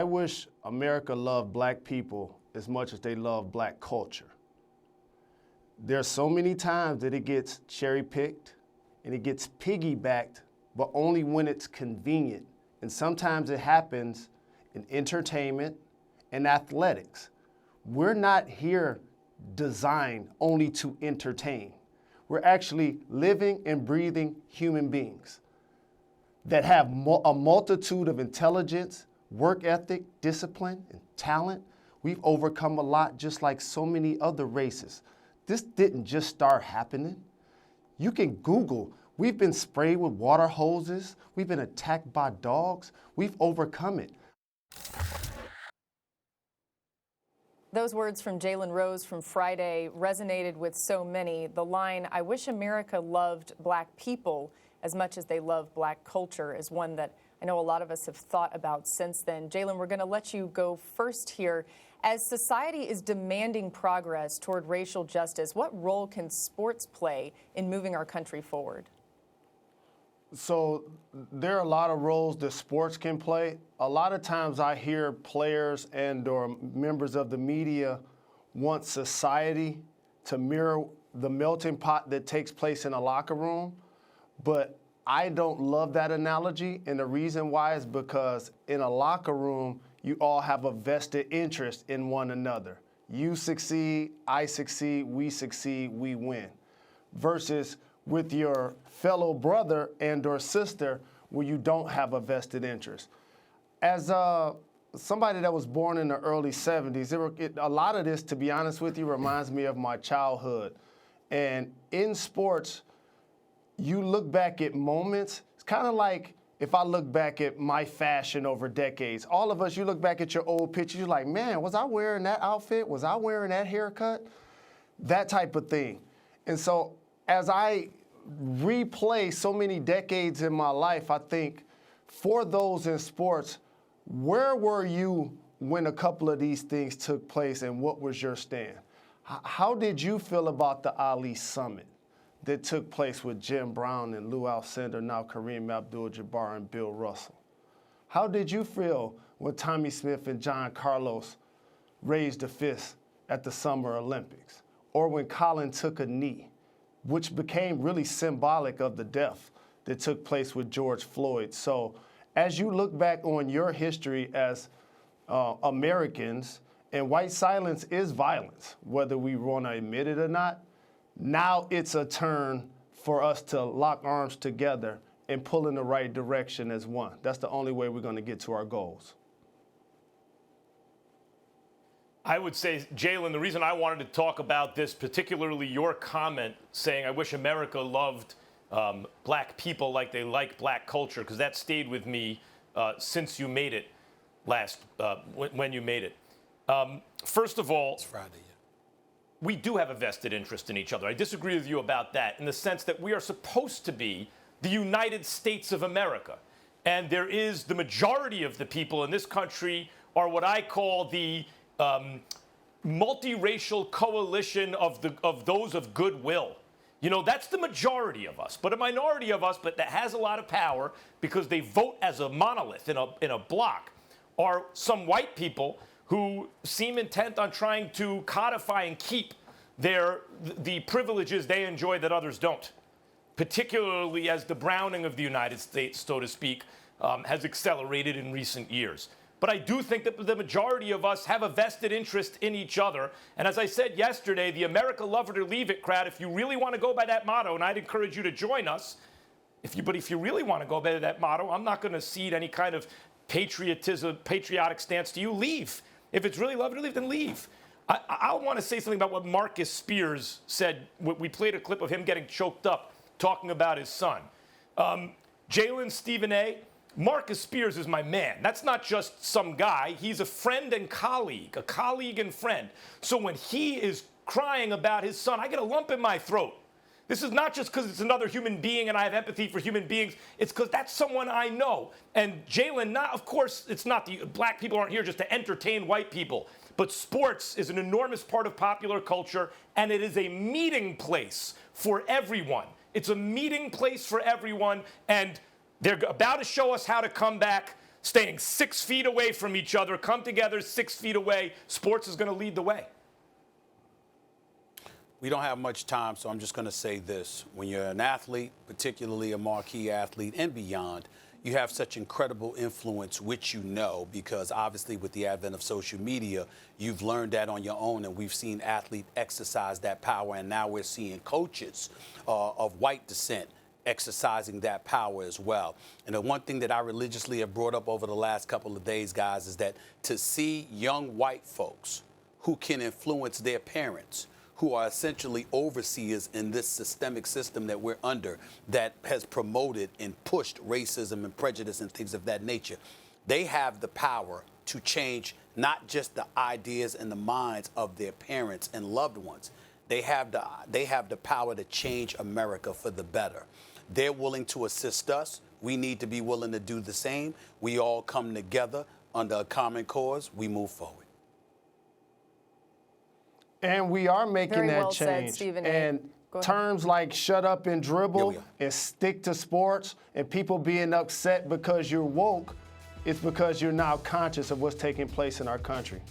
I wish America loved black people as much as they love black culture. There's so many times that it gets cherry-picked and it gets piggybacked, but only when it's convenient. And sometimes it happens in entertainment and athletics. We're not here designed only to entertain. We're actually living and breathing human beings that have a multitude of intelligence, work ethic, discipline, and talent. We've overcome a lot just like so many other races. This didn't just start happening. You can Google. We've been sprayed with water hoses. We've been attacked by dogs. We've overcome it. Those words from Jalen Rose from Friday resonated with so many. The line, "I wish America loved black people as much as they love black culture," is one that I know a lot of us have thought about since then. Jalen, we're going to let you go first here. As society is demanding progress toward racial justice, what role can sports play in moving our country forward? So there are a lot of roles that sports can play. A lot of times I hear players and or members of the media want society to mirror the melting pot that takes place in a locker room, but I don't love that analogy, and the reason why is because in a locker room, you all have a vested interest in one another. You succeed, I succeed, we win. Versus with your fellow brother and or sister where you don't have a vested interest. As somebody that was born in the early 70s, a lot of this, to be honest with you, reminds me of my childhood. And in sports, you look back at moments. It's kind of like if I look back at my fashion over decades. All of us, you look back at your old pictures, you're like, man, was I wearing that outfit? Was I wearing that haircut? That type of thing. And so as I replay so many decades in my life, I think for those in sports, where were you when a couple of these things took place, and what was your stand? How did you feel about the Ali Summit that took place with Jim Brown and Lou Alcindor, now Kareem Abdul-Jabbar and Bill Russell? How did you feel when Tommy Smith and John Carlos raised a fist at the Summer Olympics? Or when Colin took a knee, which became really symbolic of the death that took place with George Floyd? So as you look back on your history as Americans, and white silence is violence, whether we want to admit it or not, now it's a turn for us to lock arms together and pull in the right direction as one. That's the only way we're going to get to our goals. I would say, Jalen, the reason I wanted to talk about this, particularly your comment saying, I wish America loved black people like they like black culture, because that stayed with me since you made it when you made it. First of all, it's Friday. We do have a vested interest in each other. I disagree with you about that in the sense that we are supposed to be the United States of America. And there is the majority of the people in this country are what I call the multiracial coalition of those of goodwill. You know, that's the majority of us, but a minority of us, but that has a lot of power because they vote as a monolith in a block, are some white people who seem intent on trying to codify and keep the privileges they enjoy that others don't, particularly as the browning of the United States, so to speak, has accelerated in recent years. But I do think that the majority of us have a vested interest in each other. And as I said yesterday, the America Love It or Leave It crowd, if you really want to go by that motto, and I'd encourage you to join us, but if you really want to go by that motto, I'm not going to cede any kind of patriotic stance to you. Leave. If it's really love it or leave, then leave. I want to say something about what Marcus Spears said. We played a clip of him getting choked up talking about his son. Jalen, Stephen A., Marcus Spears is my man. That's not just some guy. He's a friend and colleague, and friend. So when he is crying about his son, I get a lump in my throat. This is not just because it's another human being and I have empathy for human beings. It's because that's someone I know. And Jalen, of course, it's not black people aren't here just to entertain white people. But sports is an enormous part of popular culture, and it is a meeting place for everyone. It's a meeting place for everyone, and they're about to show us how to come back. staying 6 feet away from each other, come together 6 feet away. Sports is going to lead the way. We don't have much time, so I'm just going to say this. When you're an athlete, particularly a marquee athlete and beyond, you have such incredible influence, which you know, because obviously with the advent of social media, you've learned that on your own, and we've seen athletes exercise that power, and now we're seeing coaches of white descent exercising that power as well. And the one thing that I religiously have brought up over the last couple of days, guys, is that to see young white folks who can influence their parents, who are essentially overseers in this systemic system that we're under that has promoted and pushed racism and prejudice and things of that nature. They have the power to change not just the ideas and the minds of their parents and loved ones. They have the power to change America for the better. They're willing to assist us. We need to be willing to do the same. We all come together under a common cause. We move forward. And we are making Very that well said, change. Stephen A. And Go ahead. terms like shut up and dribble Yeah, we are. and stick to sports and people being upset because you're woke, it's because you're now conscious of what's taking place in our country.